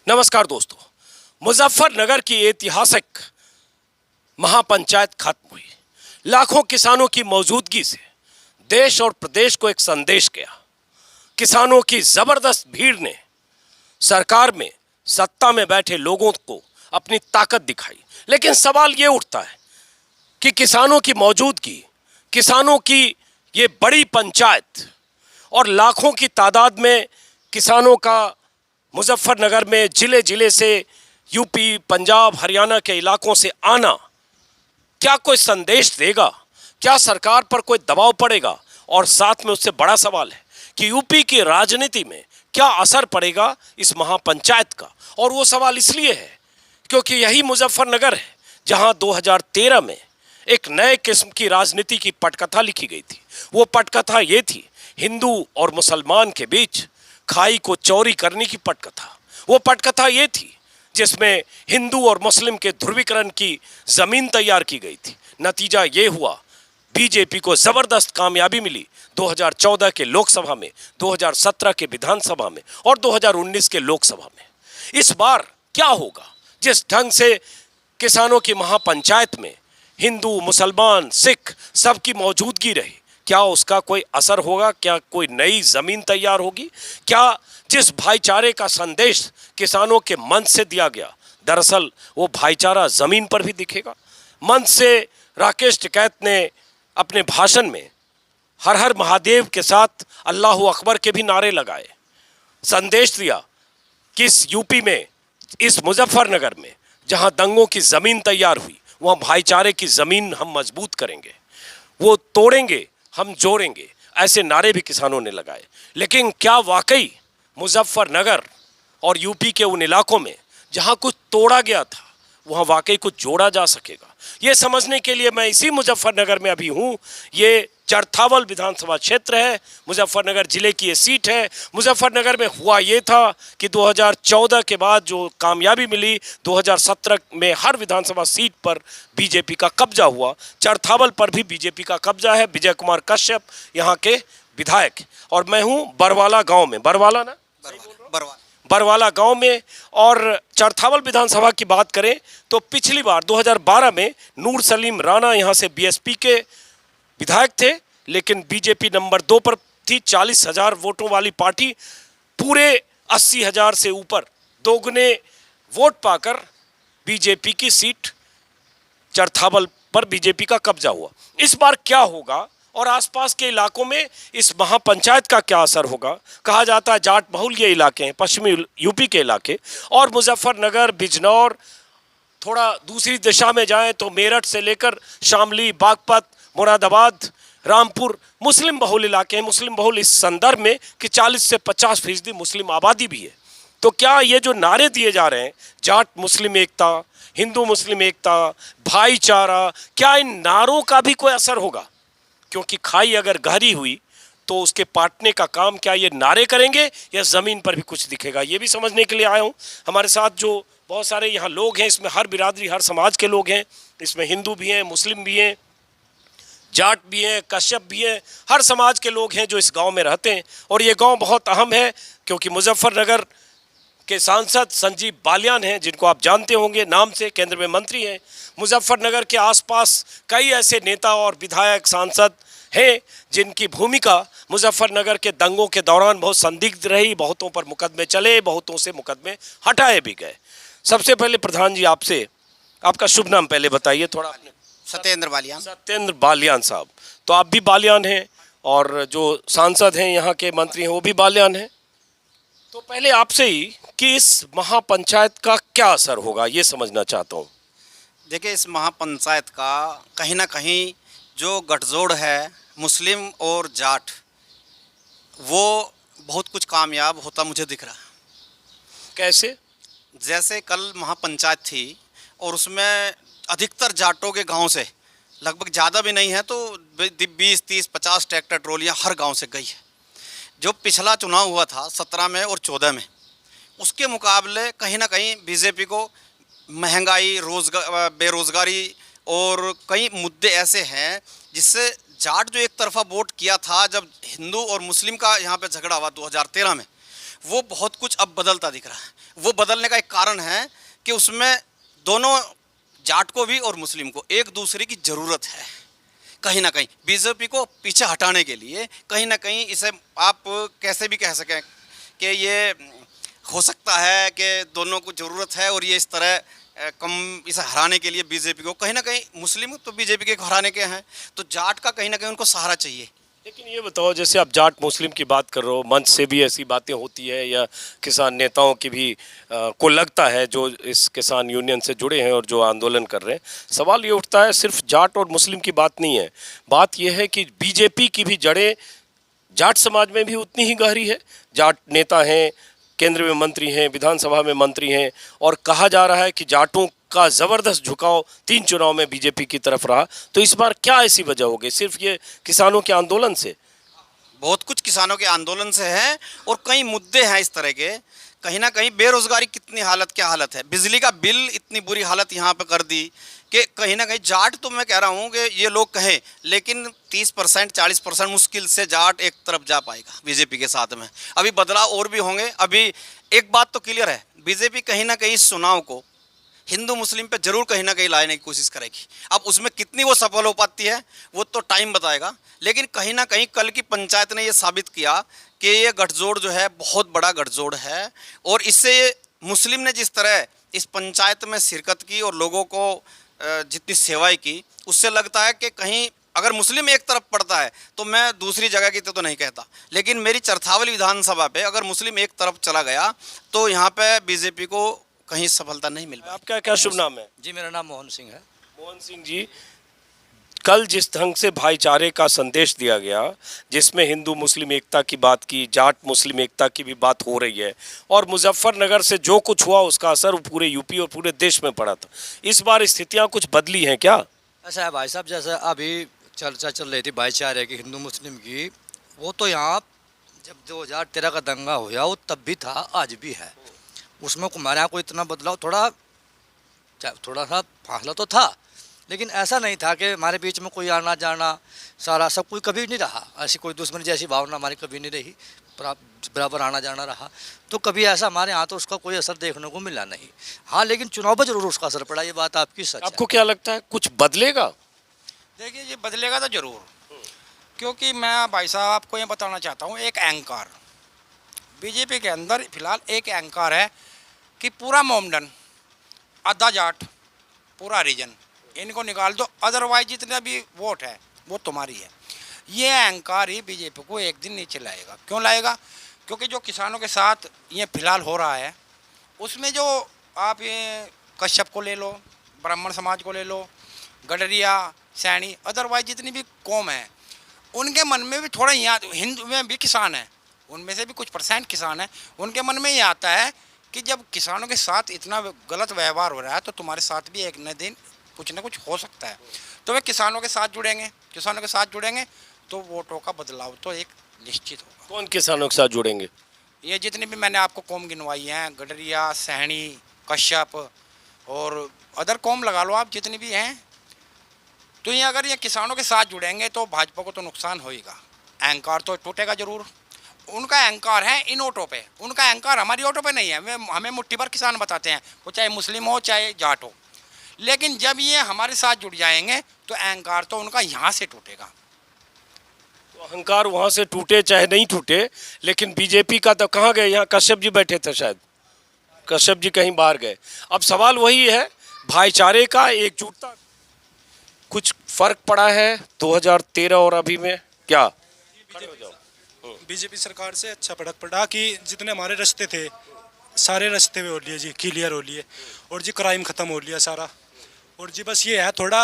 नमस्कार दोस्तों। मुजफ्फरनगर की ऐतिहासिक महापंचायत खत्म हुई। लाखों किसानों की मौजूदगी से देश और प्रदेश को एक संदेश गया। किसानों की जबरदस्त भीड़ ने सरकार में सत्ता में बैठे लोगों को अपनी ताकत दिखाई। लेकिन सवाल ये उठता है कि किसानों की मौजूदगी, किसानों की ये बड़ी पंचायत और लाखों की तादाद में किसानों का मुजफ्फरनगर में जिले जिले से यूपी, पंजाब, हरियाणा के इलाकों से आना क्या कोई संदेश देगा? क्या सरकार पर कोई दबाव पड़ेगा? और साथ में उससे बड़ा सवाल है कि यूपी की राजनीति में क्या असर पड़ेगा इस महापंचायत का? और वो सवाल इसलिए है क्योंकि यही मुजफ्फरनगर है जहां 2013 में एक नए किस्म की राजनीति की पटकथा लिखी गई थी। वो पटकथा ये थी, हिंदू और मुसलमान के बीच खाई को चौरी करने की पटकथा। वो पटकथा ये थी जिसमें हिंदू और मुस्लिम के ध्रुवीकरण की जमीन तैयार की गई थी। नतीजा ये हुआ, बीजेपी को जबरदस्त कामयाबी मिली 2014 के लोकसभा में, 2017 के विधानसभा में और 2019 के लोकसभा में। इस बार क्या होगा? जिस ढंग से किसानों की महापंचायत में हिंदू, मुसलमान, सिख सबकी मौजूदगी रही, क्या उसका कोई असर होगा? क्या कोई नई जमीन तैयार होगी? क्या जिस भाईचारे का संदेश किसानों के मंच से दिया गया, दरअसल वो भाईचारा जमीन पर भी दिखेगा? मंच से राकेश टिकैत ने अपने भाषण में हर हर महादेव के साथ अल्लाह अकबर के भी नारे लगाए, संदेश दिया कि इस यूपी में, इस मुजफ्फरनगर में जहां दंगों की जमीन तैयार हुई, वहां भाईचारे की जमीन हम मजबूत करेंगे, वो तोड़ेंगे, हम जोड़ेंगे। ऐसे नारे भी किसानों ने लगाए। लेकिन क्या वाकई मुजफ्फरनगर और यूपी के उन इलाकों में जहां कुछ तोड़ा गया था वहां वाकई कुछ जोड़ा जा सकेगा? ये समझने के लिए मैं इसी मुजफ्फरनगर में अभी हूं। ये चरथावल विधानसभा क्षेत्र है, मुजफ्फरनगर जिले की ये सीट है। मुजफ्फरनगर में हुआ ये था कि 2014 के बाद जो कामयाबी मिली, 2017 में हर विधानसभा सीट पर बीजेपी का कब्जा हुआ। चरथावल पर भी बीजेपी का कब्जा है। विजय कुमार कश्यप यहाँ के विधायक, और मैं हूँ बरवाला गांव में, बरवाला ना, बरवाला गांव में। और चरथावल विधानसभा की बात करें तो पिछली बार 2012 में नूर सलीम राणा यहाँ से बीएसपी के विधायक थे, लेकिन बीजेपी नंबर 2 पर थी। 40,000 वोटों वाली पार्टी पूरे 80,000 से ऊपर दोगुने वोट पाकर बीजेपी की सीट चरथावल पर बीजेपी का कब्जा हुआ। इस बार क्या होगा और आसपास के इलाकों में इस महापंचायत का क्या असर होगा? कहा जाता है जाट बहुल ये इलाके हैं, पश्चिमी यूपी के इलाके, और मुजफ्फरनगर, बिजनौर, थोड़ा दूसरी दिशा में जाएं तो मेरठ से लेकर शामली, बागपत, मुरादाबाद, रामपुर मुस्लिम बहुल इलाके हैं। मुस्लिम बहुल इस संदर्भ में कि 40 से 50% मुस्लिम आबादी भी है। तो क्या ये जो नारे दिए जा रहे हैं, जाट मुस्लिम एकता, हिंदू मुस्लिम एकता, भाईचारा, क्या इन नारों का भी कोई असर होगा? क्योंकि खाई अगर गहरी हुई तो उसके पाटने का काम क्या ये नारे करेंगे या ज़मीन पर भी कुछ दिखेगा? ये भी समझने के लिए आया हूँ। हमारे साथ जो बहुत सारे यहाँ लोग हैं, इसमें हर बिरादरी, हर समाज के लोग हैं। इसमें हिंदू भी हैं, मुस्लिम भी हैं, जाट भी हैं, कश्यप भी हैं, हर समाज के लोग हैं जो इस गांव में रहते हैं। और ये गांव बहुत अहम है क्योंकि मुजफ्फरनगर के सांसद संजीव बालियान हैं, जिनको आप जानते होंगे नाम से, केंद्र में मंत्री हैं। मुजफ्फरनगर के आसपास कई ऐसे नेता और विधायक, सांसद हैं जिनकी भूमिका मुजफ्फरनगर के दंगों के दौरान बहुत संदिग्ध रही। बहुतों पर मुकदमे चले, बहुतों से मुकदमे हटाए भी गए। सबसे पहले प्रधान जी, आपसे आपका शुभ नाम पहले बताइए थोड़ा। सत्येंद्र बालियान। सत्येंद्र बालियान साहब, तो आप भी बालियान हैं और जो सांसद हैं, यहाँ के मंत्री हैं, वो भी बालियान हैं। तो पहले आपसे ही कि इस महापंचायत का क्या असर होगा ये समझना चाहता हूँ। देखिए, इस महापंचायत का कहीं ना कहीं जो गठजोड़ है मुस्लिम और जाट, वो बहुत कुछ कामयाब होता मुझे दिख रहा है। कैसे? जैसे कल महापंचायत थी और उसमें अधिकतर जाटों के गांव से, लगभग ज़्यादा भी नहीं है तो 20, 30, 50 ट्रैक्टर ट्रॉलियाँ हर गांव से गई है। जो पिछला चुनाव हुआ था 17 में और 14 में, उसके मुकाबले कहीं ना कहीं बीजेपी को महंगाई, बेरोज़गारी और कई मुद्दे ऐसे हैं जिससे जाट जो एक तरफा वोट किया था, जब हिंदू और मुस्लिम का यहाँ पे झगड़ा हुआ 2013 में, वो बहुत कुछ अब बदलता दिख रहा है। वो बदलने का एक कारण है कि उसमें दोनों जाट को भी और मुस्लिम को एक दूसरे की ज़रूरत है। कहीं ना कहीं बीजेपी को पीछे हटाने के लिए कहीं ना कहीं इसे आप कैसे भी कह सकें कि ये हो सकता है कि दोनों को ज़रूरत है और ये इस तरह कम इसे हराने के लिए बीजेपी को कहीं ना कहीं मुस्लिम तो बीजेपी के हराने के हैं, तो जाट का कहीं ना कहीं उनको सहारा चाहिए। लेकिन ये बताओ, जैसे आप जाट मुस्लिम की बात कर रहे हो, मंच से भी ऐसी बातें होती है या किसान नेताओं की भी को लगता है जो इस किसान यूनियन से जुड़े हैं और जो आंदोलन कर रहे हैं, सवाल ये उठता है सिर्फ जाट और मुस्लिम की बात नहीं है, बात यह है कि बीजेपी की भी जड़ें जाट समाज में भी उतनी ही गहरी है। जाट नेता हैं, केंद्र में मंत्री हैं, विधानसभा में मंत्री हैं, और कहा जा रहा है कि जाटों का ज़बरदस्त झुकाव 3 चुनाव में बीजेपी की तरफ रहा। तो इस बार क्या ऐसी वजह होगी? सिर्फ ये किसानों के आंदोलन से? बहुत कुछ किसानों के आंदोलन से है और कई मुद्दे हैं इस तरह के। कहीं ना कहीं बेरोजगारी कितनी हालत क्या हालत है, बिजली का बिल इतनी बुरी हालत यहाँ पे कर दी कि कहीं ना कहीं जाट तो मैं कह रहा हूँ कि ये लोग कहें, लेकिन 30% 40% मुश्किल से जाट एक तरफ जा पाएगा बीजेपी के साथ में। अभी बदलाव और भी होंगे। अभी एक बात तो क्लियर है, बीजेपी कहीं ना कहीं इस चुनाव को हिंदू मुस्लिम पे जरूर कहीं ना कहीं लाने की कोशिश करेगी। अब उसमें कितनी वो सफल हो पाती है वो तो टाइम बताएगा, लेकिन कहीं ना कहीं कल की पंचायत ने ये साबित किया कि ये गठजोड़ जो है बहुत बड़ा गठजोड़ है। और इससे मुस्लिम ने जिस तरह इस पंचायत में शिरकत की और लोगों को जितनी सेवाएं की, उससे लगता है कि कहीं अगर मुस्लिम एक तरफ पड़ता है तो मैं दूसरी जगह की तो नहीं कहता, लेकिन मेरी चरथावल विधानसभा पे अगर मुस्लिम एक तरफ चला गया तो यहाँ पे बीजेपी को कहीं सफलता नहीं मिल पाई। आपका क्या शुभ नाम है? जी, मेरा नाम मोहन सिंह है। मोहन सिंह जी, कल जिस ढंग से भाईचारे का संदेश दिया गया, जिसमें हिंदू मुस्लिम एकता की बात की, जाट मुस्लिम एकता की भी बात हो रही है, और मुजफ्फरनगर से जो कुछ हुआ उसका असर पूरे यूपी और पूरे देश में पड़ा था, इस बार स्थितियां कुछ बदली हैं क्या? ऐसा है भाई साहब, जैसे अभी चर्चा चल रही थी भाईचारे की हिंदू मुस्लिम की, वो तो यहाँ जब 2013 का दंगा हुआ वो तब भी था, आज भी है। उसमें हमारे यहाँ कोई इतना बदलाव थोड़ा सा फासला तो था, लेकिन ऐसा नहीं था कि हमारे बीच में कोई आना जाना सारा सब कोई कभी नहीं रहा। ऐसी कोई दुश्मनी जैसी भावना हमारी कभी नहीं रही, बराबर आना जाना रहा। तो कभी ऐसा हमारे यहाँ तो उसका कोई असर देखने को मिला नहीं। हाँ, लेकिन चुनाव पर जरूर उसका असर पड़ा, ये बात आपकी सच है। आपको क्या लगता है कुछ बदलेगा? देखिए, ये बदलेगा तो ज़रूर, क्योंकि मैं भाई साहब आपको ये बताना चाहता हूँ, एक अहंकार बीजेपी के अंदर फिलहाल एक अहंकार है कि पूरा मोमडन, आधा जाट, पूरा रीजन, इनको निकाल दो, अदरवाइज जितने भी वोट है वो तुम्हारी है। ये अहंकार ही बीजेपी को एक दिन नीचे लाएगा। क्यों लाएगा? क्योंकि जो किसानों के साथ ये फिलहाल हो रहा है, उसमें जो आप ये कश्यप को ले लो, ब्राह्मण समाज को ले लो, गडरिया, सैनी, अदरवाइज जितनी भी कौम है, उनके मन में भी थोड़ा, यहाँ हिंदू में भी किसान है, उनमें से भी कुछ % किसान है, उनके मन में ये आता है कि जब किसानों के साथ इतना गलत व्यवहार हो रहा है तो तुम्हारे साथ भी एक न दिन कुछ ना कुछ हो सकता है। तो वे किसानों के साथ जुड़ेंगे तो वोटों का बदलाव तो एक निश्चित होगा। कौन किसानों के साथ जुड़ेंगे? ये जितने भी मैंने आपको कौम गिनवाई हैं, गडरिया, सहनी, कश्यप और अदर कौम लगा लो आप, जितनी भी हैं, तो ये अगर ये किसानों के साथ जुड़ेंगे तो भाजपा को तो नुकसान होएगा। अहंकार तो टूटेगा जरूर। उनका अहंकार है इन वोटों पे, उनका अहंकार हमारी वोटों पे नहीं है। हमें मुट्ठी भर किसान बताते हैं, वो चाहे मुस्लिम हो चाहे जाट हो, लेकिन जब ये हमारे साथ जुड़ जाएंगे तो अहंकार तो उनका यहाँ से टूटेगा। तो अहंकार वहां से टूटे चाहे नहीं टूटे, लेकिन बीजेपी का तो कहाँ गए? यहाँ कश्यप जी बैठे थे, शायद कश्यप जी कहीं बाहर गए। अब सवाल वही है, भाईचारे का, एकजुटता, कुछ फर्क पड़ा है 2013 और अभी में क्या? बीजेपी सरकार से अच्छा फर्क पड़ा कि जितने हमारे रास्ते थे सारे रास्ते में हो लिए जी, क्लियर हो लिए, और जी क्राइम ख़त्म हो लिया सारा। और जी बस ये है थोड़ा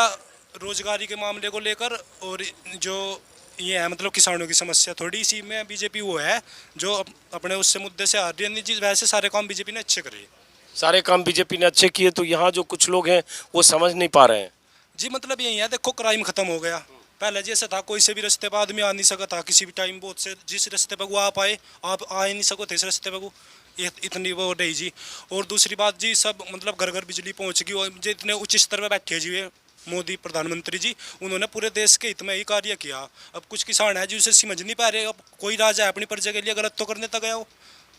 रोजगारी के मामले को लेकर, और जो ये है मतलब किसानों की समस्या थोड़ी, इसी में बीजेपी वो है जो अपने उससे मुद्दे से आ रही है जी। वैसे सारे काम बीजेपी ने अच्छे करे, सारे काम बीजेपी ने अच्छे किए, तो यहाँ जो कुछ लोग हैं वो समझ नहीं पा रहे हैं जी। मतलब यही है, देखो क्राइम ख़त्म हो गया। पहले जैसे था कोई से भी रास्ते पर आदमी आ नहीं सका था किसी भी टाइम, बहुत से जिस रास्ते पर वो आप आ ही नहीं सको थे इस रास्ते पर, वो इतनी वो रही जी। और दूसरी बात जी, सब मतलब घर घर बिजली पहुंच गई, और जितने उच्च स्तर पर बैठे जी वे मोदी प्रधानमंत्री जी, उन्होंने पूरे देश के हित में ही कार्य किया। अब कुछ किसान है जी उसे समझ नहीं पा रहे, अब कोई राजा है अपनी प्रजा के लिए गलत तो करने तक गया हो,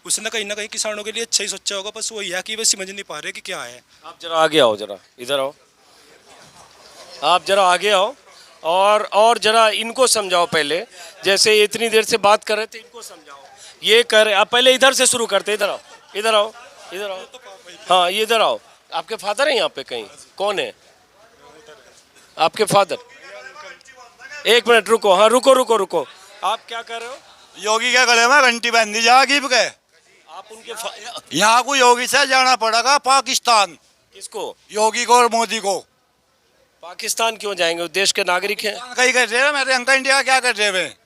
उसने कहीं ना कहीं किसानों के लिए अच्छा ही सोचा होगा, बस वही है कि बस समझ नहीं पा रहे कि क्या है। आप जरा आगे आओ, जरा इधर आओ, आप जरा आगे आओ और जरा इनको समझाओ पहले, जैसे ये इतनी देर से बात कर रहे थे इनको समझाओ। ये कर आप पहले इधर से शुरू करते, इधर आओ, इधर आओ, इधर आओ, हाँ ये इधर आओ। आपके फादर हैं यहाँ पे कहीं? कौन है आपके फादर? एक मिनट रुको, हाँ रुको रुको रुको, आप क्या कर रहे हो? योगी के गले में घंटी बांधी जाएगी के आप उनके यहाँ को योगी से जाना पड़ेगा पाकिस्तान। किसको? योगी को और मोदी को। पाकिस्तान क्यों जाएंगे? वो देश के नागरिक हैं। कहीं कर रहे हैं मेरे अंकल, इंडिया क्या कर रहे हैं?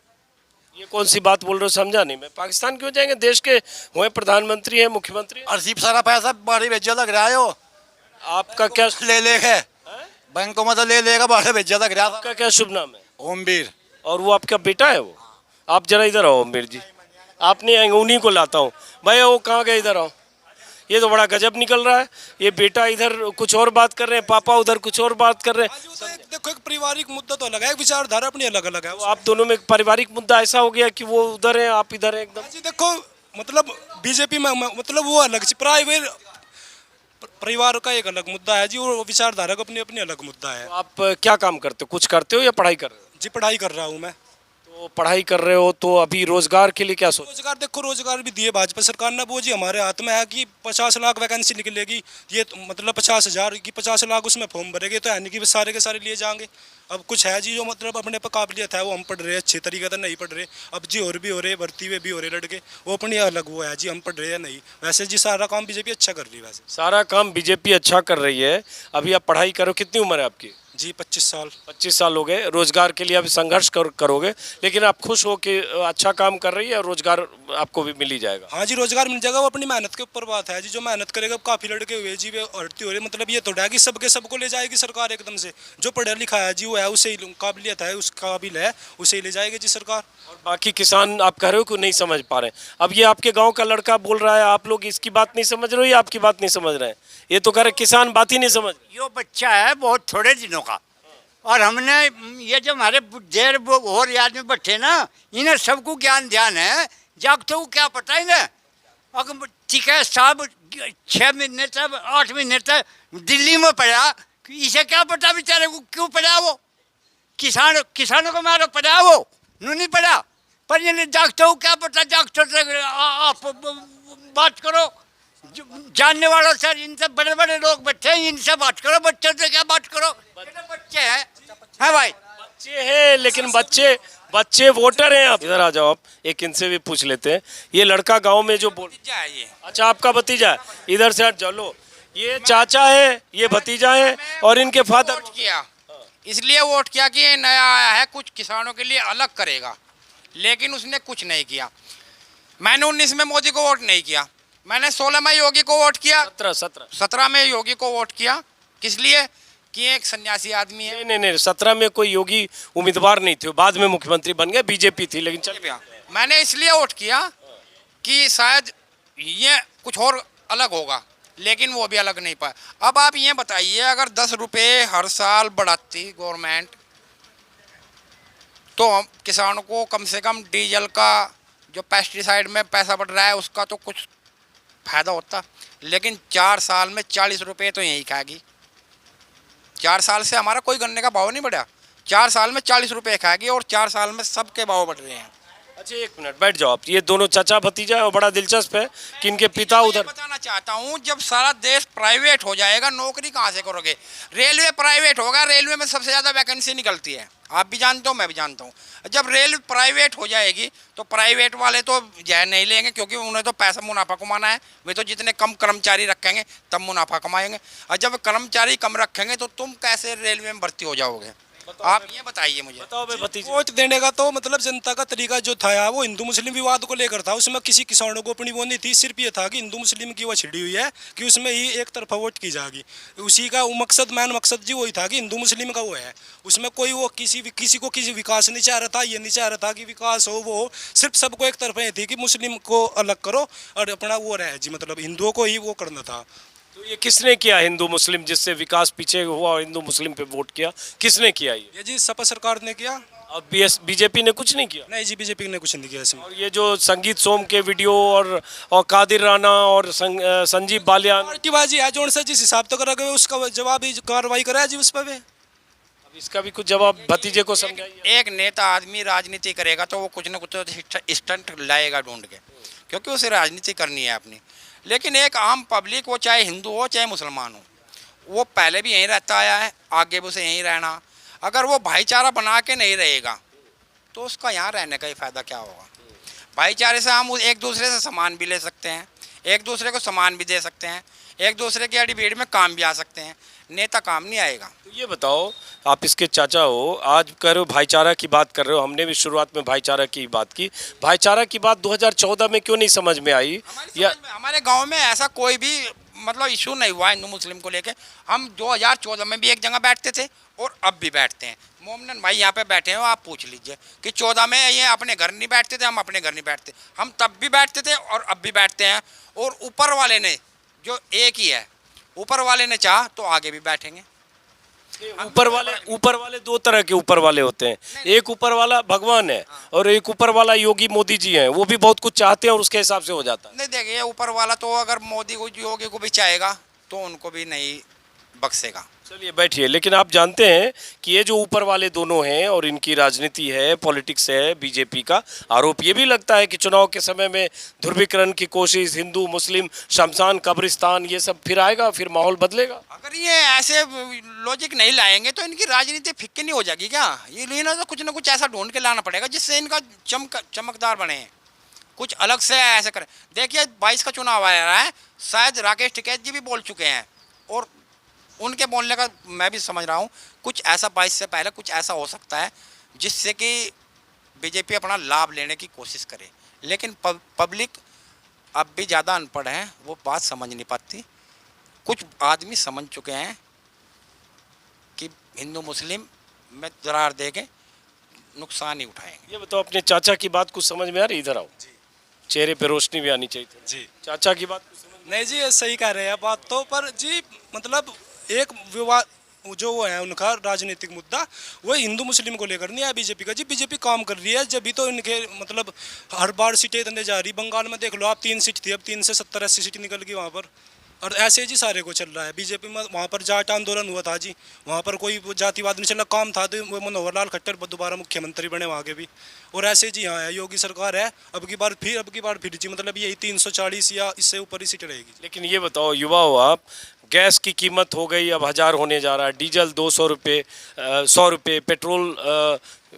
ये कौन सी बात बोल रहे हो, समझा नहीं मैं। पाकिस्तान क्यों जाएंगे? देश के हुए प्रधानमंत्री हैं, मुख्यमंत्री हैं। अरसीब सारा पैसा बाहरी भेजा लग रहा है वो। आपका क्या ले लेगा बैंकों में, तो ले लेगा, बाहर भेजा लग रहा है। आपका क्या शुभ नाम है? ओमवीर। और वो आपका बेटा है वो? आप जरा इधर आओ ओमवीर जी, आप नहीं आएंगे, उन्हीं को लाता हूँ। भैया वो कहाँ गए? इधर आओ। ये तो बड़ा गजब निकल रहा है। ये बेटा इधर कुछ और बात कर रहे हैं, पापा उधर कुछ और बात कर रहे हैं। देखो एक पारिवारिक मुद्दा तो अलग है, एक विचारधारा अपनी अलग अलग है। तो आप दोनों में एक पारिवारिक मुद्दा ऐसा हो गया कि वो उधर है, आप इधर है एकदम। जी देखो, मतलब बीजेपी में मतलब वो अलग सी प्राइवेट परिवार का एक अलग मुद्दा है जी, और विचारधारा का अपनी अपनी अलग मुद्दा है। तो आप क्या काम करते हो? कुछ करते हो या पढ़ाई कर रहे हो? जी पढ़ाई कर रहा हूँ मैं। तो पढ़ाई कर रहे हो तो अभी रोजगार के लिए क्या सोच? रोजगार देखो, रोजगार भी दिए भाजपा सरकार ने, वो जी हमारे हाथ में है कि 50 लाख वैकेंसी निकलेगी। ये तो मतलब 50,000 की 50 लाख उसमें फॉर्म भरेंगे, तो यानी कि सारे के सारे लिए जाएंगे। अब कुछ है जी जो मतलब अपने पर काबिलियत है, वो हम पढ़ रहे हैं अच्छे तरीके से नहीं पढ़ रहे। अब जी और भी हो रहे, भर्ती हुए भी हो रहे लड़के, वो अपनी अलग वो है जी, हम पढ़ रहे हैं नहीं। वैसे जी सारा काम बीजेपी अच्छा कर रही है। वैसे सारा काम बीजेपी अच्छा कर रही है। अभी आप पढ़ाई करो, कितनी उम्र है आपकी? जी 25 साल। 25 साल हो गए। रोजगार के लिए अभी संघर्ष करोगे, लेकिन आप खुश हो कि अच्छा काम कर रही है और रोजगार आपको भी मिल ही जाएगा। हाँ जी रोजगार मिल जाएगा, वो अपनी मेहनत के ऊपर बात है जी। जो मेहनत करेगा, काफ़ी लड़के हुए जी वे भर्ती हो रहे, मतलब ये थोड़ा है कि सबके सबको ले जाएगी सरकार एकदम से। जो पढ़ा लिखा है जी, वो है, उसे ही काबिलियत है, उस काबिल है, उसे ही ले जाएगी जी सरकार। और बाकी किसान आप कह रहे हो कि नहीं समझ पा रहे हैं। अब ये आपके गांव का लड़का बोल रहा है, आप लोग इसकी बात नहीं समझ रहे हो या आपकी बात नहीं समझ रहे हैं? ये तो कह रहे किसान बात ही नहीं समझ। यो बच्चा है बहुत थोड़े दिनों का, और हमने ये जो हमारे देर और आदमी बैठे ना, इन्हें सबको ज्ञान ध्यान है, जागतों को क्या पता इन्हें। अगर ठीक है साहब 6 महीने तक 8 महीने तक दिल्ली में पढ़ा, इसे क्या पता बेचारे को क्यों पढ़ा? वो किसानों को मारो पढ़ा, वो नू नहीं पढ़ा। पर ये जागतों को क्या पता? जागतों से आप बात करो, जानने वालों से, इनसे बड़े बड़े लोग बैठे हैं, इनसे बात करो, बच्चों से क्या बात करो? बच्चे हैं, हाँ भाई बच्चे हैं, लेकिन बच्चे वोटर हैं। आप इधर आ जाओ, आप एक इनसे भी पूछ लेते हैं। ये लड़का गांव में जो बोल, चाहिए। अच्छा आपका भतीजा है, इधर से हट जाओ। लो ये चाचा है, ये भतीजा है, और इनके फादर। वोट किया, इसलिए वोट किया कि ये नया आया है, कुछ किसानों के लिए अलग करेगा, लेकिन उसने कुछ नहीं किया। मैंने 19 में मोदी को वोट नहीं किया, मैंने 16 में योगी को वोट किया, 17 में योगी को वोट किया। किस लिए? कि एक सन्यासी आदमी है। नहीं 17 में कोई योगी उम्मीदवार नहीं थे, बाद में मुख्यमंत्री बन गए, बीजेपी थी। लेकिन चल मैंने इसलिए वोट किया कि शायद ये कुछ और अलग होगा, लेकिन वो भी अलग नहीं पाया। अब आप ये बताइए, अगर 10 रुपये हर साल बढ़ाती गवर्नमेंट, तो हम किसानों को कम से कम डीजल का जो पेस्टिसाइड में पैसा बढ़ रहा है उसका तो कुछ फायदा होता। लेकिन 4 साल में 40 रुपये तो यही खाएगी। 4 साल से हमारा कोई गन्ने का भाव नहीं बढ़ा, 4 साल में 40 रुपये खाएगी, और 4 साल में सबके भाव बढ़ रहे हैं। अच्छा एक मिनट बैठ जाओ आप। ये दोनों चाचा भतीजा है, और बड़ा दिलचस्प है कि इनके पिता उधर। बताना चाहता हूँ, जब सारा देश प्राइवेट हो जाएगा, नौकरी कहाँ से करोगे? रेलवे प्राइवेट होगा, रेलवे में सबसे ज़्यादा वैकेंसी निकलती है, आप भी जानते हो, मैं भी जानता हूँ। जब रेल प्राइवेट हो जाएगी तो प्राइवेट वाले तो जय नहीं लेंगे, क्योंकि उन्हें तो पैसा मुनाफा कमाना है। वे तो जितने कम कर्मचारी रखेंगे तब मुनाफा कमाएंगे, और जब कर्मचारी कम रखेंगे तो तुम कैसे रेलवे में भर्ती हो जाओगे? आप ये बताइए मुझे। बताओ भाई भतीजे। वोट देने का तो मतलब जनता का तरीका जो था वो हिंदू मुस्लिम विवाद को लेकर था। उसमें किसी किसानों को अपनी वो नहीं थी, सिर्फ ये था कि हिंदू मुस्लिम की वो छिड़ी हुई है कि उसमें ही एक तरफा वोट की जाएगी। उसी का वो मकसद, मैन मकसद जी वही था कि हिंदू मुस्लिम का वो है। उसमें कोई वो किसी को किसी विकास नहीं चाह रहा था, ये नहीं चाह रहा था कि विकास हो वो हो। सिर्फ सबको एक तरफा ये थी कि मुस्लिम को अलग करो और अपना वो रहे जी, मतलब हिंदुओं को ही वो करना था। तो ये किसने किया हिंदू मुस्लिम, जिससे विकास पीछे हुआ और हिंदू मुस्लिम पे वोट किया? किसने किया ये? जी सपा सरकार ने किया। अब बीजेपी ने कुछ नहीं किया। नहीं जी, बीजेपी ने कुछ नहीं किया इसमें। और ये जो संगीत सोम के वीडियो और कादिर राणा और संजीव बालियान, पार्टीबाजी है जो उनसे जिस हिसाब तो करा गया उसका जवाबी कार्रवाई करा जी उस पर भी। अब इसका भी कुछ जवाब भतीजे को समझाइए। एक नेता आदमी राजनीति करेगा तो वो कुछ ना कुछ तो स्टंट लाएगा ढूंढ के, क्योंकि उसे राजनीति करनी है अपनी। लेकिन एक आम पब्लिक, वो चाहे हिंदू हो चाहे मुसलमान हो, वो पहले भी यहीं रहता आया है, आगे भी उसे यहीं रहना। अगर वो भाईचारा बना के नहीं रहेगा तो उसका यहाँ रहने का ही फ़ायदा क्या होगा। भाईचारे से हम एक दूसरे से सामान भी ले सकते हैं, एक दूसरे को सामान भी दे सकते हैं, एक दूसरे की अड़ी भीड़ में काम भी आ सकते हैं। नेता काम नहीं आएगा। तो ये बताओ, आप इसके चाचा हो, आज कह रहे हो भाईचारा की बात कर रहे हो, हमने भी शुरुआत में भाईचारा की बात की। भाईचारा की बात 2014 में क्यों नहीं समझ में आई? या हमारे गांव में ऐसा कोई भी मतलब इशू नहीं हुआ हिंदू मुस्लिम को लेके। हम 2014 में भी एक जगह बैठते थे और अब भी बैठते हैं। मोमनन भाई यहाँ पे बैठे हैं, आप पूछ लीजिए कि 14 में ये अपने घर नहीं बैठते थे, हम अपने घर नहीं बैठते। हम तब भी बैठते थे और अब भी बैठते हैं। और ऊपर वाले ने जो एक ही है, ऊपर वाले ने चाहा तो आगे भी बैठेंगे। ऊपर वाले दो तरह के ऊपर वाले होते हैं। एक ऊपर वाला भगवान है और एक ऊपर वाला योगी मोदी जी हैं। वो भी बहुत कुछ चाहते हैं और उसके हिसाब से हो जाता है। नहीं, देखिए ऊपर वाला तो अगर मोदी को योगी को भी चाहेगा तो उनको भी नहीं बख्शेगा। चलिए बैठिए। लेकिन आप जानते हैं कि ये जो ऊपर वाले दोनों हैं और इनकी राजनीति है, पॉलिटिक्स है, बीजेपी का आरोप ये भी लगता है कि चुनाव के समय में ध्रुवीकरण की कोशिश, हिंदू मुस्लिम शमशान कब्रिस्तान, ये सब फिर आएगा, फिर माहौल बदलेगा। अगर ये ऐसे लॉजिक नहीं लाएंगे तो इनकी राजनीति फिक्की नहीं हो जाएगी क्या? ये इन्हें तो कुछ ना कुछ ऐसा ढूंढ के लाना पड़ेगा जिससे इनका चमकदार बने, कुछ अलग से ऐसे करें। देखिए 22 का चुनाव आ रहा है, शायद राकेश टिकैत जी भी बोल चुके हैं और उनके बोलने का मैं भी समझ रहा हूँ कुछ ऐसा 22 से पहले कुछ ऐसा हो सकता है जिससे कि बीजेपी अपना लाभ लेने की कोशिश करे। लेकिन पब्लिक अब भी ज़्यादा अनपढ़ है, वो बात समझ नहीं पाती। कुछ आदमी समझ चुके हैं कि हिंदू मुस्लिम में दरार दे के नुकसान ही उठाएंगे। ये बताओ, अपने चाचा की बात कुछ समझ में आ रही? इधर आओ, चेहरे पे रोशनी भी आनी चाहिए जी। चाचा की बात कुछ समझ नहीं जी, ये सही कह रहे हैं बात तो, पर जी मतलब एक विवाद जो वो है उनका राजनीतिक मुद्दा, वो हिंदू मुस्लिम को लेकर नहीं है बीजेपी का। जी बीजेपी काम कर रही है, जब भी तो इनके मतलब हर बार सीटें इतने जा रही। बंगाल में देख लो आप, 3 सीट थी, अब 3 से 70-80 सीट निकल गई वहाँ पर। और ऐसे जी सारे को चल रहा है बीजेपी में। वहाँ पर जाट आंदोलन हुआ था जी, वहाँ पर कोई जातिवाद नहीं चला, काम था तो वो मनोहर लाल खट्टर दोबारा मुख्यमंत्री बने वहाँ के भी। और ऐसे जी हाँ, योगी सरकार है, अब की बार फिर जी मतलब यही 340 या इससे ऊपर ही सीट रहेगी। लेकिन ये बताओ, युवा हो आप, गैस की कीमत हो गई अब 1000 होने जा रहा है, डीजल 200 रुपये, 100 रुपये, पेट्रोल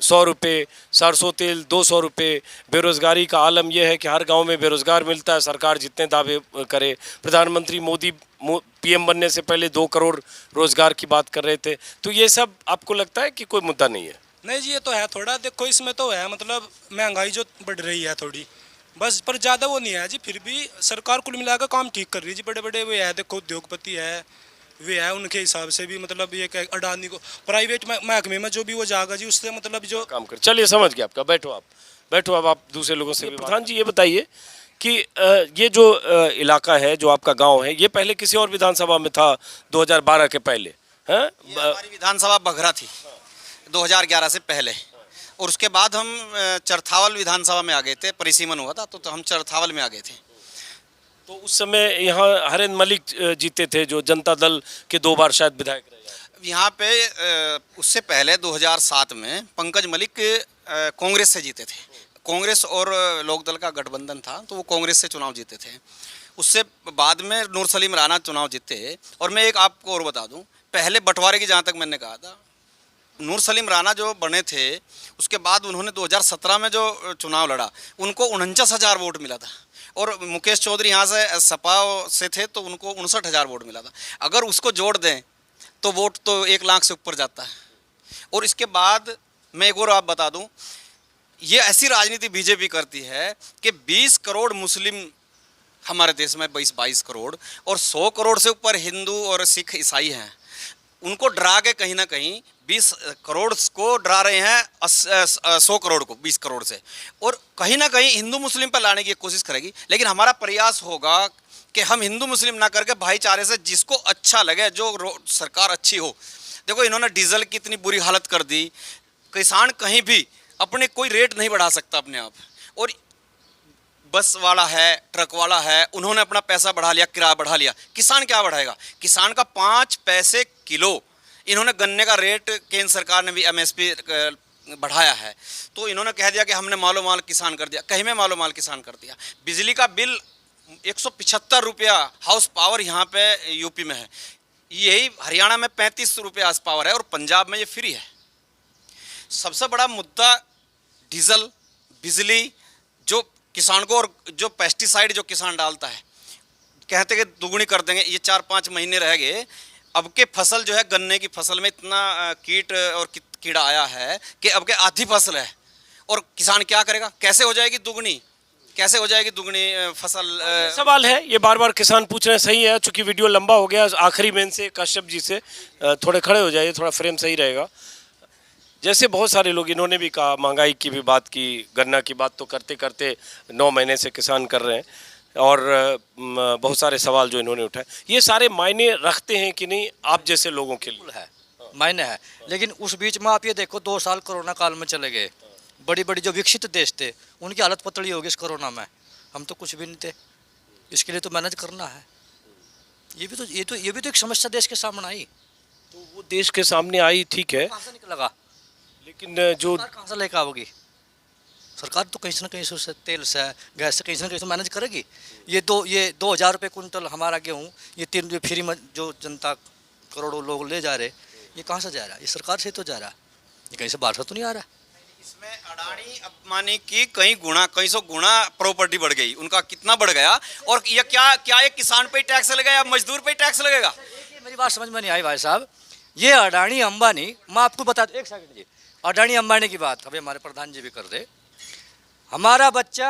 100 रुपये, सरसों तेल 200 रुपये। बेरोज़गारी का आलम यह है कि हर गांव में बेरोज़गार मिलता है, सरकार जितने दावे करे। प्रधानमंत्री मोदी पीएम बनने से पहले 2 करोड़ रोज़गार की बात कर रहे थे। तो ये सब आपको लगता है कि कोई मुद्दा नहीं है? नहीं जी, ये तो है थोड़ा, देखो इसमें तो है मतलब महंगाई जो बढ़ रही है थोड़ी, बस, पर ज़्यादा वो नहीं है जी। फिर भी सरकार कुल मिलाकर काम ठीक कर रही है जी। बड़े बड़े वे है, देखो उद्योगपति है, वे है, उनके हिसाब से भी मतलब ये अडानी को प्राइवेट महकमे में जो भी वो जाएगा जी, उससे मतलब जो काम कर। चलिए समझ गया आपका, बैठो अब आप दूसरे लोगों से। प्रधान जी ये बताइए कि ये जो इलाका है, जो आपका गांव है, ये पहले किसी और विधानसभा में था 2012 के पहले? हैं हमारी विधानसभा बघरा थी 2011 से पहले, और उसके बाद हम चरथावल विधानसभा में आ गए थे। परिसीमन हुआ था तो हम चरथावल में आ गए थे। तो उस समय यहाँ हरेंद्र मलिक जीते थे, जो जनता दल के 2 बार शायद विधायक रहे। यहाँ पे उससे पहले 2007 में पंकज मलिक कांग्रेस से जीते थे। कांग्रेस और लोकदल का गठबंधन था तो वो कांग्रेस से चुनाव जीते थे। उससे बाद में नूर सलीम राणा चुनाव जीते। और मैं एक आपको और बता दूं, पहले बंटवारे की जहाँ तक मैंने कहा था, नूर सलीम राणा जो बने थे उसके बाद उन्होंने 2017 में जो चुनाव लड़ा उनको 49,000 वोट मिला था। और मुकेश चौधरी यहाँ से सपा से थे तो उनको 59,000 वोट मिला था। अगर उसको जोड़ दें तो वोट तो 1 लाख से ऊपर जाता है। और इसके बाद मैं एक और आप बता दूं, ये ऐसी राजनीति बीजेपी करती है कि 20 करोड़ मुस्लिम हमारे देश में, 22 करोड़, और 100 करोड़ से ऊपर हिंदू और सिख ईसाई हैं। उनको डरा के कहीं ना कहीं 20 करोड़ को डरा रहे हैं 100 करोड़ को 20 करोड़ से, और कहीं ना कहीं हिंदू मुस्लिम पर लाने की कोशिश करेगी। लेकिन हमारा प्रयास होगा कि हम हिंदू मुस्लिम ना करके भाईचारे से, जिसको अच्छा लगे, जो सरकार अच्छी हो। देखो इन्होंने डीजल की इतनी बुरी हालत कर दी, किसान कहीं भी अपने कोई रेट नहीं बढ़ा सकता अपने आप। और बस वाला है, ट्रक वाला है, उन्होंने अपना पैसा बढ़ा लिया, किराया बढ़ा लिया, किसान क्या बढ़ाएगा? किसान का 5 पैसे किलो इन्होंने गन्ने का रेट, केंद्र सरकार ने भी MSP बढ़ाया है, तो इन्होंने कह दिया कि हमने मालो माल किसान कर दिया। कहीं में मालो माल किसान कर दिया। बिजली का बिल 175 रुपया हाउस पावर यहाँ पे यूपी में है, यही हरियाणा में 35 रुपये हाउस पावर है और पंजाब में ये फ्री है। सबसे बड़ा मुद्दा डीजल, बिजली, जो किसान को, और जो पेस्टिसाइड जो किसान डालता है, कहते कि दुगुनी कर देंगे। ये 4-5 महीने रह गए, अब के फसल जो है गन्ने की फसल में इतना कीट और कीड़ा आया है कि अब के आधी फसल है, और किसान क्या करेगा? कैसे हो जाएगी दुगनी, कैसे हो जाएगी दुगनी फसल? सवाल है ये बार बार किसान पूछ रहे हैं, सही है, चूंकि वीडियो लंबा हो गया, आखिरी में से कश्यप जी से थोड़े खड़े हो जाइए, थोड़ा फ्रेम सही रहेगा। जैसे बहुत सारे लोग, इन्होंने भी कहा, महंगाई की भी बात की, गन्ना की बात तो करते करते 9 महीने से किसान कर रहे हैं, और बहुत सारे सवाल जो इन्होंने उठाए, ये सारे मायने रखते हैं कि नहीं आप जैसे लोगों के लिए? है, मायने है। लेकिन उस बीच में आप ये देखो, 2 साल कोरोना काल में चले गए, बड़ी बड़ी जो विकसित देश थे उनकी हालत पतली होगी इस कोरोना में, हम तो कुछ भी नहीं थे। इसके लिए तो मैनेज करना है। ये भी तो एक समस्या देश के सामने आई। तो वो देश के सामने आई, ठीक है, कहाँ से निकलेगा? लेकिन जो सरकार कहाँ से लेकर आओगी? सरकार तो कहीं से ना कहीं से, तेल से, गैस से, कहीं से ना कहीं से मैनेज करेगी। ये 2000 रुपये कुंटल हमारा गेहूँ, ये 3 जो फ्री में जो जनता करोड़ों लोग ले जा रहे, ये कहाँ से जा रहा है? ये सरकार से तो जा रहा है, ये कहीं से बाहर से तो नहीं आ रहा। इसमें अडानी अंबानी की कई सौ गुना प्रॉपर्टी बढ़ गई, उनका कितना बढ़ गया? और ये क्या एक किसान पे टैक्स लगेगा या मजदूर पे टैक्स लगेगा? मेरी बात समझ में नहीं आई भाई साहब। ये अडानी अंबानी, मैं आपको बता दूं, एक सेकंड जी, अडानी अंबानी की बात अभी हमारे प्रधान जी भी कर दे। हमारा बच्चा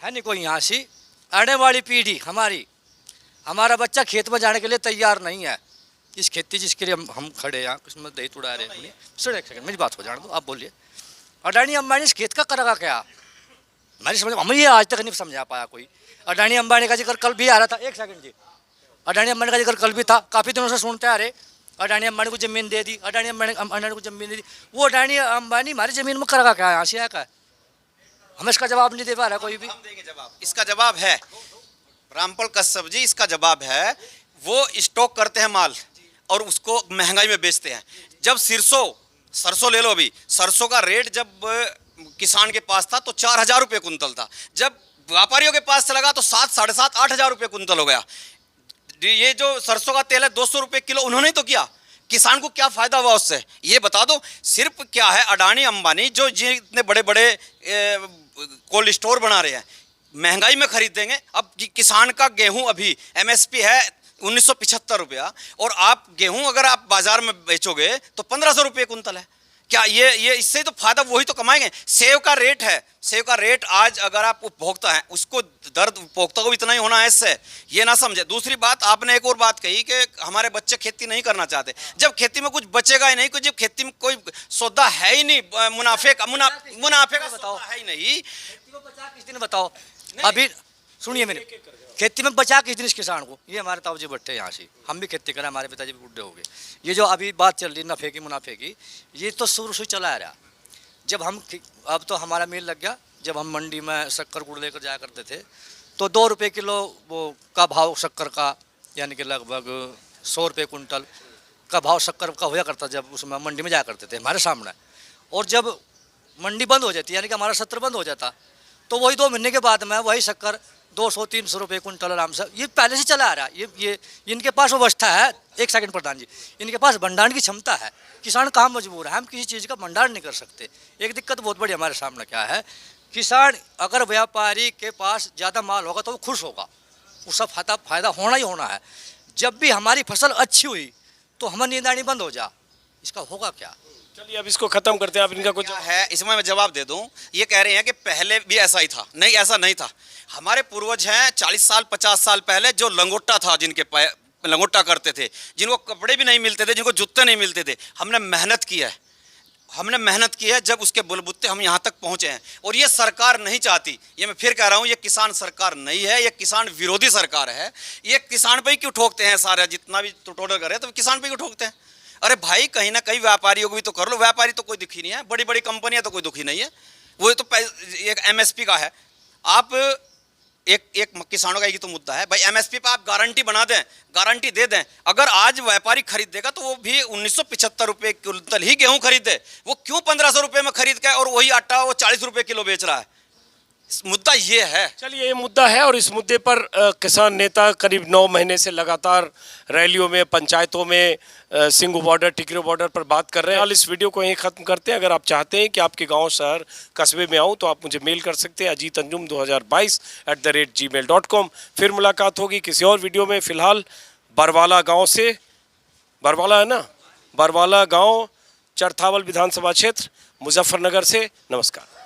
है नहीं कोई यहाँ से, आने वाली पीढ़ी हमारा बच्चा खेत में जाने के लिए तैयार नहीं है। इस खेती जिसके लिए हम खड़े हैं, उसमें दही तुड़ा रहे हैं। सर एक सेकंड, मेरी बात हो जाने दो, आप बोलिए। अडानी अंबानी इस खेत का करेगा क्या? हमारी समझ, हम ये आज तक नहीं समझा पाया कोई। अडानी अंबानी का जिक्र कल भी आ रहा था, एक सेकंड जी, अडानी अंबानी का जिक्र कल भी था, काफ़ी दिनों से सुनते आ रहे, अडानी अंबानी को ज़मीन दे दी, अडानी अंबानी को ज़मीन दे दी। वो अडानी अंबानी हमारी ज़मीन में करेगा क्या? यहाँ से आया क्या? हमें इसका जवाब नहीं दे पा रहा कोई भी। हम देंगे जवाब। इसका जवाब है, रामपाल कश्यप जी, इसका जवाब है, वो स्टॉक करते हैं माल और उसको महंगाई में बेचते हैं। जब सरसों ले लो, अभी सरसों का रेट जब किसान के पास था तो 4000 रुपये कुंतल था, जब व्यापारियों के पास चला गया तो 7,500-8,000 रुपये कुंतल हो गया। ये जो सरसों का तेल है 200 रुपये किलो, उन्होंने तो किया, किसान को क्या फायदा हुआ उससे? ये बता दो। सिर्फ क्या है, अडानी अंबानी जो इतने बड़े बड़े कोल्ड स्टोर बना रहे हैं, महंगाई में खरीदेंगे। अब किसान का गेहूं अभी MSP है 1975 रुपया, और आप गेहूं अगर आप बाजार में बेचोगे तो 1500 रुपये कुंतल है। क्या ये इससे तो फायदा वही तो कमाएंगे। सेव का रेट है, सेव का रेट आज अगर आप उपभोक्ता हैं, उसको दर्द उपभोक्ता को इतना ही होना है इससे, ये ना समझे। दूसरी बात, आपने एक और बात कही कि हमारे बच्चे खेती नहीं करना चाहते। जब खेती में कुछ बचेगा ही नहीं, जब खेती में कोई सौदा है ही नहीं, मुनाफे का बताओ है ही नहीं। किस दिन बताओ, अभी सुनिए मेरे, खेती में बचा किस दिन इस किसान को? ये हमारे ताऊ जी बैठे यहाँ से, हम भी खेती करें, हमारे पिताजी भी बूढ़े हो गए। ये जो अभी बात चल रही नफ़े की मुनाफे की, ये तो शुरू से चला आ रहा। जब हम, अब तो हमारा मिल लग गया, जब हम मंडी में शक्कर गुड़ लेकर जाया करते थे तो 2 रुपये किलो वो का भाव शक्कर का, यानी कि लगभग 100 रुपये कुंटल का भाव शक्कर का होया करता जब उसमें मंडी में जाया करते थे हमारे सामने। और जब मंडी बंद हो जाती, यानी कि हमारा सत्र बंद हो जाता, तो वही 2 महीने के बाद में वही शक्कर 200-300 रुपये कुंटल आराम से, ये पहले से चला आ रहा है। ये इनके पास वो व्यवस्था है। एक सेकंड प्रधान जी, इनके पास भंडारण की क्षमता है। किसान कहाँ मजबूर है, हम किसी चीज़ का भंडारण नहीं कर सकते। एक दिक्कत बहुत बड़ी हमारे सामने क्या है, किसान अगर व्यापारी के पास ज़्यादा माल होगा तो वो खुश होगा, उसका फायदा होना ही होना है। जब भी हमारी फसल अच्छी हुई तो हमें नींदानी बंद हो जा, इसका होगा क्या? चलिए अब इसको खत्म करते हैं। आप इनका कुछ क्या है इसमें मैं जवाब दे दूं। ये कह रहे हैं कि पहले भी ऐसा ही था, नहीं ऐसा नहीं था। हमारे पूर्वज हैं 40 साल 50 साल पहले जो लंगोटा था, जिनके लंगोटा करते थे, जिनको कपड़े भी नहीं मिलते थे, जिनको जूते नहीं मिलते थे, हमने मेहनत की है, जब उसके बुलबुत्ते हम यहाँ तक पहुँचे हैं। और ये सरकार नहीं चाहती, ये मैं फिर कह रहा हूँ, ये किसान सरकार नहीं है, ये किसान विरोधी सरकार है। ये किसान पे ही क्यों ठोकते हैं सारे, जितना भी टोटल कर रहे हैं तो किसान पे क्यों ठोकते हैं? अरे भाई कहीं ना कहीं व्यापारियों को भी तो कर लो, व्यापारी तो कोई दुखी नहीं है, बड़ी बड़ी कंपनियां तो कोई दुखी नहीं है, वो तो एक एमएसपी का है। आप एक किसानों का एक ही तो मुद्दा है भाई, एमएसपी पे आप गारंटी बना दें, गारंटी दे दें, अगर आज व्यापारी खरीद देगा तो वो भी 1975 रुपए क्विंटल ही गेहूं खरीदे, वो क्यों 1500 रुपए में खरीद के और वही आटा वो 40 रुपए किलो बेच रहा है। मुद्दा ये है। चलिए ये मुद्दा है और इस मुद्दे पर किसान नेता करीब 9 महीने से लगातार रैलियों में, पंचायतों में, सिंघू बॉर्डर, टिकरी बॉर्डर पर बात कर रहे हैं। हाल इस वीडियो को यहीं ख़त्म करते हैं। अगर आप चाहते हैं कि आपके गांव, शहर, कस्बे में आऊं तो आप मुझे मेल कर सकते हैं ajeetanjum2022@gmail.com। फिर मुलाकात होगी किसी और वीडियो में। फिलहाल बरवाला गाँव से, बरवाला है ना, बरवाला गाँव, चरथावल विधानसभा क्षेत्र, मुजफ्फरनगर से नमस्कार।